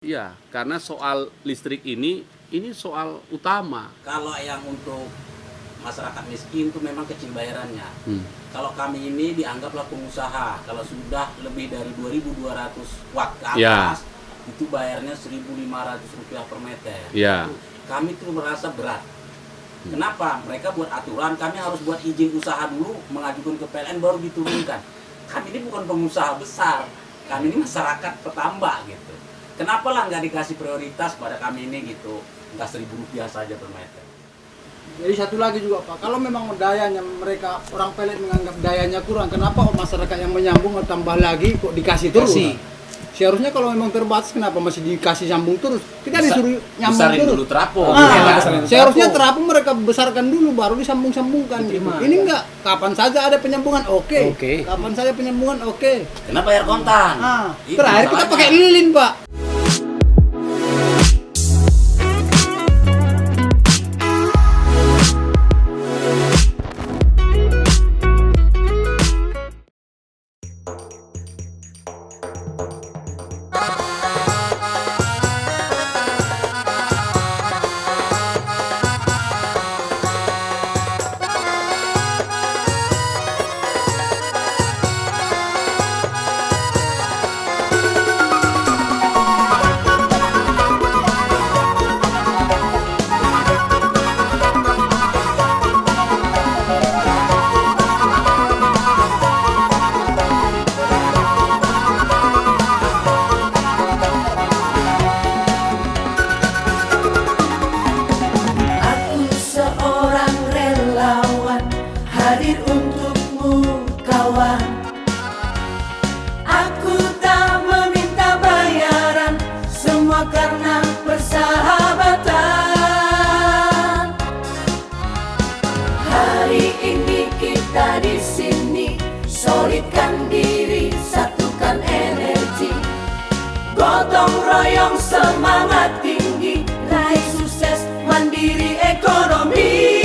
Iya, karena soal listrik ini soal utama. Kalau yang untuk masyarakat miskin itu memang kecil bayarannya. Kalau kami ini dianggaplah pengusaha. Kalau sudah lebih dari 2.200 watt ke atas, itu bayarnya Rp1.500 per meter. Ya. Kami tuh merasa berat. Kenapa? Mereka buat aturan, kami harus buat izin usaha dulu, mengajukan ke PLN baru diturunkan. Kami ini bukan pengusaha besar, kami ini masyarakat petambak gitu. Kenapa lah nggak dikasih prioritas pada kami ini gitu, nggak Rp1.000 saja per meter. Jadi satu lagi juga Pak, kalau memang dayanya mereka orang PLN menganggap dayanya kurang, kenapa masyarakat yang menyambung tambah lagi kok dikasih terus? Seharusnya kalau memang terbatas kenapa masih dikasih sambung terus? Kita disuruh nyambung terus. Dulu terapung. Seharusnya terapung mereka besarkan dulu baru disambung-sambungkan gitu. Ini enggak, kapan saja ada penyambungan oke. Kapan saja penyambungan oke. Kenapa bayar kontan? Terakhir kita pakai lilin Pak. Hadir untukmu kawan. Aku tak meminta bayaran, semua karena persahabatan. Hari ini kita di sini, solidkan diri, satukan energi, gotong royong semangat tinggi, raih sukses mandiri ekonomi.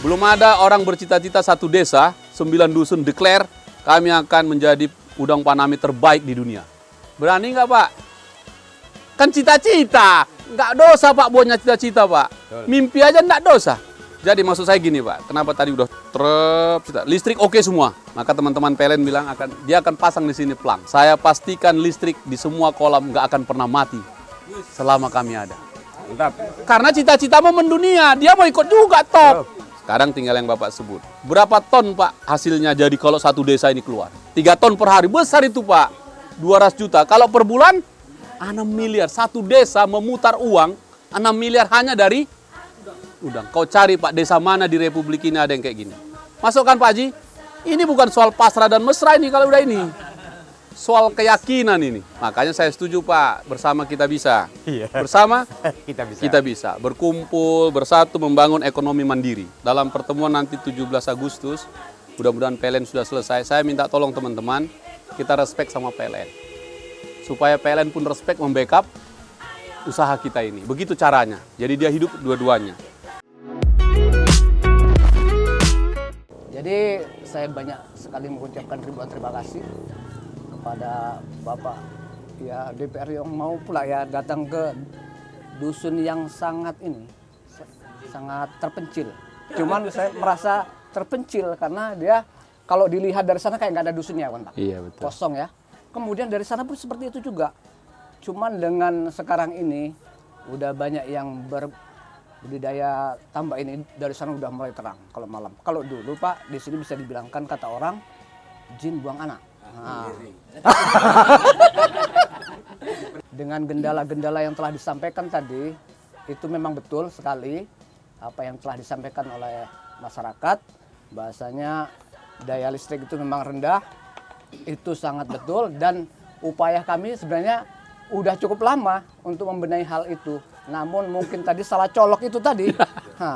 Belum ada orang bercita-cita satu desa, 9 dusun declare, kami akan menjadi udang panami terbaik di dunia. Berani nggak Pak? Kan cita-cita, nggak dosa Pak buatnya cita-cita Pak. Mimpi aja nggak dosa. Jadi maksud saya gini Pak, kenapa tadi udah listrik oke semua. Maka teman-teman PLN bilang dia akan pasang di sini plang. Saya pastikan listrik di semua kolam nggak akan pernah mati selama kami ada. Mantap. Karena cita-cita mau mendunia, dia mau ikut juga top. Sekarang tinggal yang Bapak sebut. Berapa ton Pak hasilnya jadi kalau satu desa ini keluar? 3 ton per hari, besar itu Pak. 200 juta. Kalau per bulan 6 miliar. Satu desa memutar uang 6 miliar hanya dari udang. Kau cari Pak desa mana di Republik ini ada yang kayak gini. Masukkan Pak Haji. Ini bukan soal pasrah dan mesra ini kalau udah ini. Soal keyakinan ini. Makanya saya setuju Pak, bersama kita bisa. Bersama kita bisa. Berkumpul, bersatu membangun ekonomi mandiri. Dalam pertemuan nanti 17 Agustus, mudah-mudahan PLN sudah selesai. Saya minta tolong teman-teman, kita respect sama PLN. Supaya PLN pun respect membackup usaha kita ini. Begitu caranya. Jadi dia hidup dua-duanya. Jadi saya banyak sekali mengucapkan ribuan terima kasih kepada Bapak ya DPR yang mau pula ya datang ke dusun yang sangat terpencil. Cuman saya merasa terpencil karena dia kalau dilihat dari sana kayak nggak ada dusunnya kan Pak. Iya betul. Kosong ya. Kemudian dari sana pun seperti itu juga. Cuman dengan sekarang ini udah banyak yang berbudidaya tambak ini, dari sana udah mulai terang kalau malam. Kalau dulu Pak di sini bisa dibilangkan kata orang jin buang anak. Nah. Dengan gendala-gendala yang telah disampaikan tadi, itu memang betul sekali apa yang telah disampaikan oleh masyarakat, bahasanya daya listrik itu memang rendah, itu sangat betul, dan upaya kami sebenarnya udah cukup lama untuk membenahi hal itu. Namun mungkin tadi salah colok itu tadi,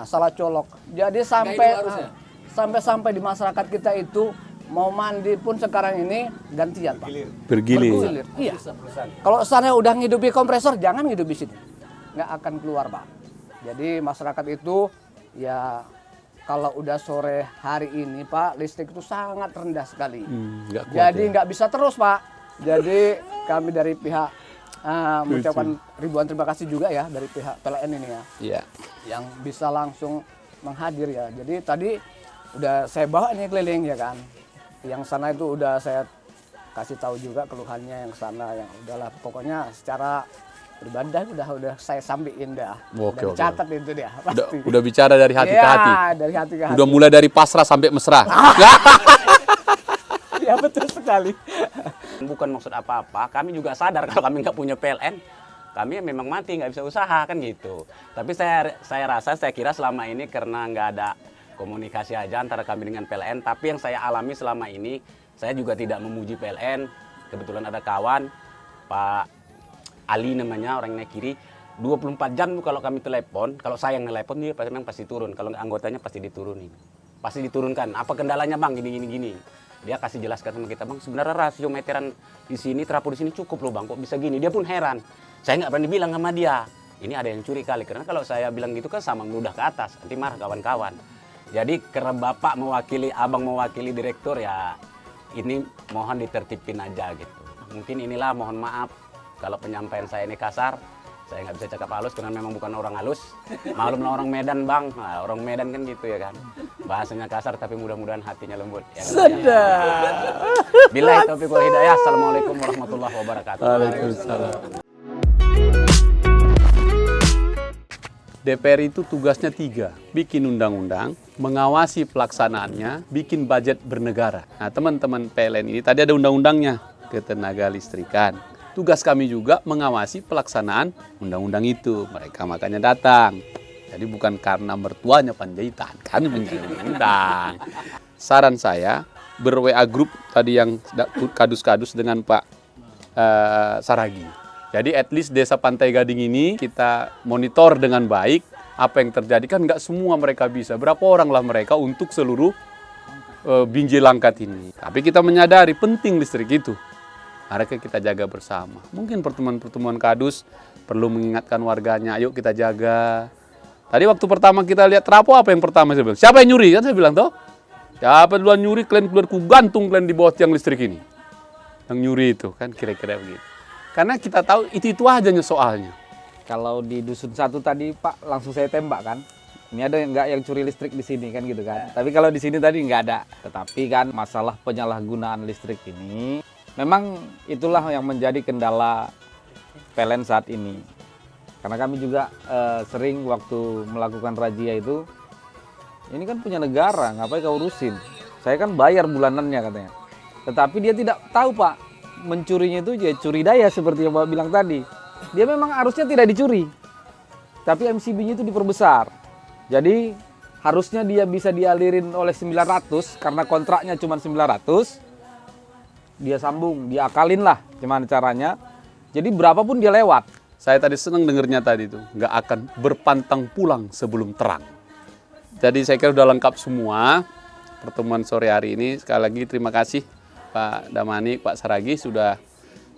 salah colok. Jadi sampai di masyarakat kita itu mau mandi pun sekarang ini gantian, Pak. Bergilir. Iya. Kalau sana udah ngidupi kompresor, jangan ngidup di sini, nggak akan keluar, Pak. Jadi masyarakat itu ya kalau udah sore hari ini, Pak, listrik itu sangat rendah sekali. Nggak kuat, Jadi ya. nggak bisa terus, Pak. Jadi kami dari pihak mengucapkan ribuan terima kasih juga ya dari pihak PLN ini ya, Iya. yang bisa langsung menghadir ya. Jadi tadi udah saya bawa ini keliling ya kan. Yang sana itu udah saya kasih tahu juga keluhannya yang sana, yang udahlah pokoknya secara pribadi udah saya sampein dah. Oke, Udah dicatat itu dia pasti. Udah bicara dari hati ke Ya, hati. dari hati ke hati. Udah mulai dari pasrah sampai mesra. Ya betul sekali. Bukan maksud apa-apa, kami juga sadar kalau kami nggak punya PLN, kami memang mati, nggak bisa usaha kan gitu. Tapi saya kira selama ini karena nggak ada komunikasi aja antara kami dengan PLN, tapi yang saya alami selama ini, saya juga tidak memuji PLN. Kebetulan ada kawan, Pak Ali namanya, orangnya kiri, 24 jam tuh kalau kami telepon, kalau saya yang telepon dia memang pasti turun, kalau anggotanya pasti diturunin. Pasti diturunkan, apa kendalanya bang, gini. Dia kasih jelaskan sama kita, bang sebenarnya rasio meteran di sini, trafo di sini cukup loh bang, kok bisa gini. Dia pun heran, saya nggak berani bilang sama dia, ini ada yang curi kali, karena kalau saya bilang gitu kan sama meludah ke atas, nanti marah kawan-kawan. Jadi karena bapak mewakili, abang mewakili direktur ya, ini mohon ditertipin aja gitu. Mungkin inilah mohon maaf kalau penyampaian saya ini kasar. Saya nggak bisa cakap halus karena memang bukan orang halus. Maklumlah orang Medan bang, nah, orang Medan kan gitu ya kan. Bahasanya kasar tapi mudah-mudahan hatinya lembut. Ya, Sedap. Billahi taufiq wal hidayah. Assalamualaikum warahmatullahi wabarakatuh. Waalaikumsalam. DPR itu tugasnya 3, bikin undang-undang, mengawasi pelaksanaannya, bikin budget bernegara. Nah teman-teman PLN ini, tadi ada undang-undangnya, ketenaga listrikan. Tugas kami juga mengawasi pelaksanaan undang-undang itu. Mereka makanya datang. Jadi bukan karena mertuanya Panjaitan, kami menjadi undang. Saran saya, ber-WA group tadi yang kadus-kadus dengan Pak Saragi. Jadi at least desa Pantai Gading ini kita monitor dengan baik apa yang terjadi. Kan nggak semua mereka bisa. Berapa orang lah mereka untuk seluruh Binjai Langkat ini. Tapi kita menyadari penting listrik itu. Harusnya kita jaga bersama. Mungkin pertemuan-pertemuan kadus perlu mengingatkan warganya, ayo kita jaga. Tadi waktu pertama kita lihat trafo, apa yang pertama saya bilang? Siapa yang nyuri? Kan saya bilang, toh. Siapa duluan nyuri, kalian keluar, ku gantung kalian di bawah tiang listrik ini. Yang nyuri itu, kan kira-kira begitu. Karena kita tahu itu aja soalnya. Kalau di dusun 1 tadi Pak langsung saya tembak kan. Ini ada nggak yang curi listrik di sini kan gitu kan. Tapi kalau di sini tadi nggak ada. Tetapi kan masalah penyalahgunaan listrik ini memang itulah yang menjadi kendala PLN saat ini. Karena kami juga sering waktu melakukan razia itu, ini kan punya negara, ngapain kau urusin? Saya kan bayar bulanannya katanya. Tetapi dia tidak tahu Pak, mencurinya itu ya curi daya seperti yang Bapak bilang tadi. Dia memang harusnya tidak dicuri, tapi MCB-nya itu diperbesar. Jadi harusnya dia bisa dialirin oleh 900, karena kontraknya cuma 900, dia sambung, diakalin lah gimana caranya. Jadi berapapun dia lewat. Saya tadi senang dengernya tadi itu, nggak akan berpantang pulang sebelum terang. Jadi saya kira udah lengkap semua pertemuan sore hari ini. Sekali lagi terima kasih Pak Damanik, Pak Saragi sudah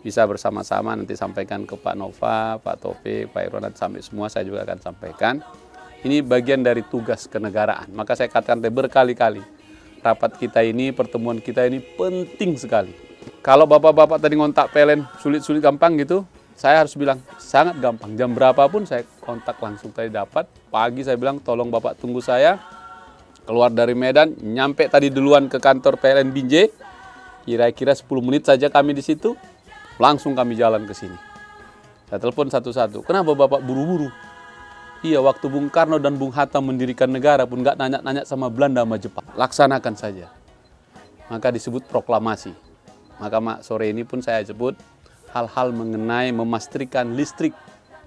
bisa bersama-sama nanti sampaikan ke Pak Nova, Pak Taufik, Pak Irwan, dan sampai semua saya juga akan sampaikan. Ini bagian dari tugas kenegaraan. Maka saya katakan berkali-kali, rapat kita ini, pertemuan kita ini penting sekali. Kalau bapak-bapak tadi ngontak PLN sulit-sulit gampang gitu, saya harus bilang sangat gampang. Jam berapapun saya kontak langsung tadi dapat. Pagi saya bilang tolong bapak tunggu saya. Keluar dari Medan, nyampe tadi duluan ke kantor PLN Binjai. Kira-kira 10 menit saja kami di situ. Langsung kami jalan ke sini. Saya telepon satu-satu. Kenapa bapak buru-buru? Iya, waktu Bung Karno dan Bung Hatta mendirikan negara pun nggak nanya-nanya sama Belanda sama Jepang. Laksanakan saja. Maka disebut proklamasi. Maka sore ini pun saya sebut hal-hal mengenai memastikan listrik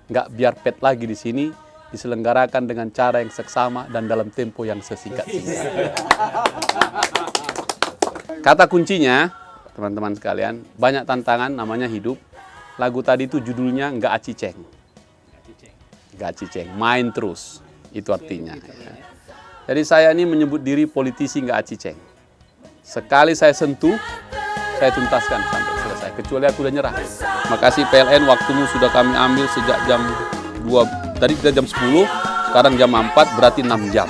nggak biar pet lagi di sini, diselenggarakan dengan cara yang seksama dan dalam tempo yang sesingkat-singkat. Kata kuncinya, teman-teman sekalian, banyak tantangan namanya hidup. Lagu tadi itu judulnya nggak aciceng. Nggak aciceng, main terus. Itu artinya. Ya. Jadi saya ini menyebut diri politisi nggak aciceng. Sekali saya sentuh, saya tuntaskan sampai selesai. Kecuali aku udah nyerah. Makasih PLN, waktumu sudah kami ambil sejak jam 2, tadi kita jam 10, sekarang jam 4, berarti 6 jam.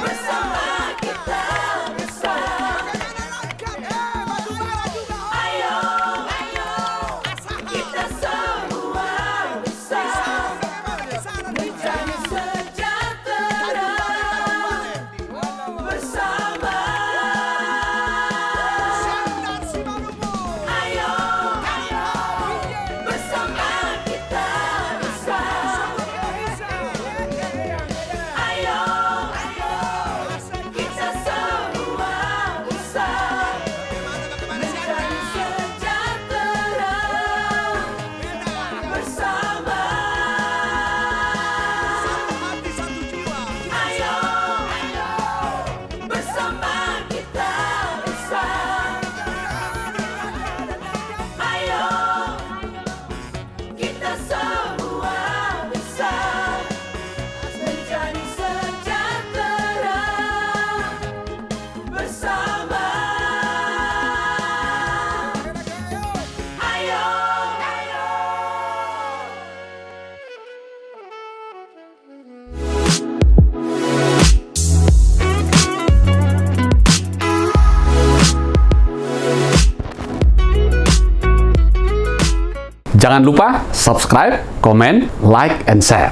Jangan lupa subscribe, komen, like, and share.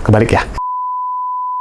Kebalik ya.